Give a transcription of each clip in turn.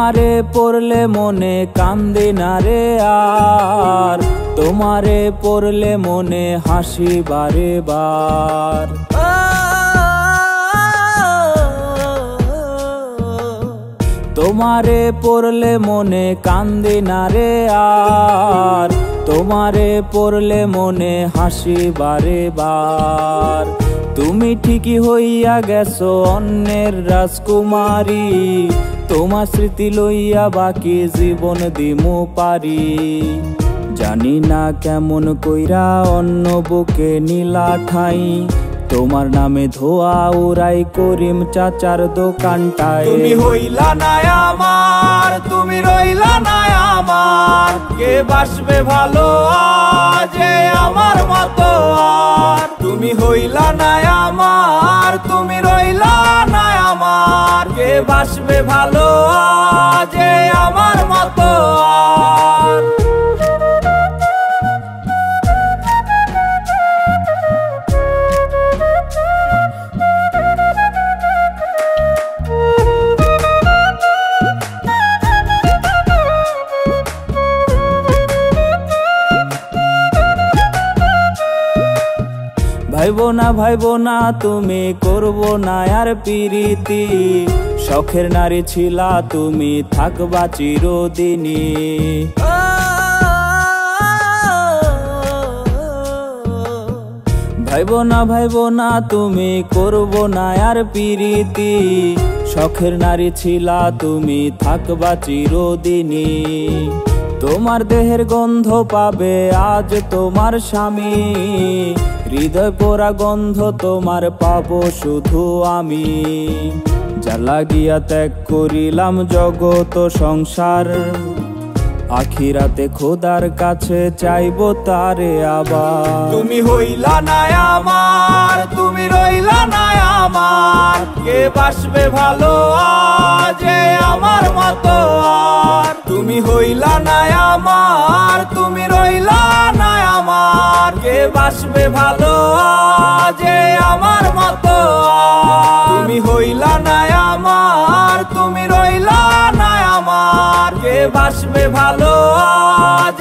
তোমারে পড়লে মনে কান্দে না রে আর, তোমারে পড়লে মনে হাসি বারে বার। তোমারে পড়লে মনে কান্দে না রে আর, তোমারে পড়লে মনে হাসি বারে বার। তুমি ঠিকই হইয়া গেছো অন্যের রাজকুমারী, তোমার স্মৃতি লইয়া বাকি জীবন দিমু পারি। জানি না কেমন কইরা অন্য বুকে নীলা ঠাই, তোমার নামে ধোয়া উড়াই করিম চাচার দোকানটায়। তুমি হইলা না আমার, তুমি রইলা না আমার, কে বাসবে ভালো আজ আমার মতো আর। তুমি হইলা না আমার, তুমি রইলা না আমার, কে বাসবে ভালো আজ আমার মতো আর। ভাইবো না তুমি করবো না আর পিরিতি, শখের নারী ছিলা তুমি থাকবা চিরদিনী। ভাইবো না তুমি করবো না আর পিরিতি, শখের নারী ছিলা তুমি থাকবা চিরদিনী। তোমার দেহের গন্ধ পাবে আজ তোমার স্বামী, হৃদয় পোড়া গন্ধ তোমার পাবো শুধু আমি। যা লাগিয়া ত্যাগ করিলাম জগত সংসার, আখিরাতে খোদার কাছে চাইবো তারে আবার। তুমি হইলা না আমার, তুমি রইলা না আমার, কে বাসবে ভালো আজ আমার মতো আর। তুমি হইলা না আমার, তুমি রইলা না আমার, কে বাসবে ভালো আজ আমার মতো আর। তুমি হইলা না আমার, তুমি রইলা না আমার, কে বাসবে ভালো আজ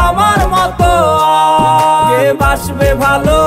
আমার মতো আর। কে বাসবে ভালো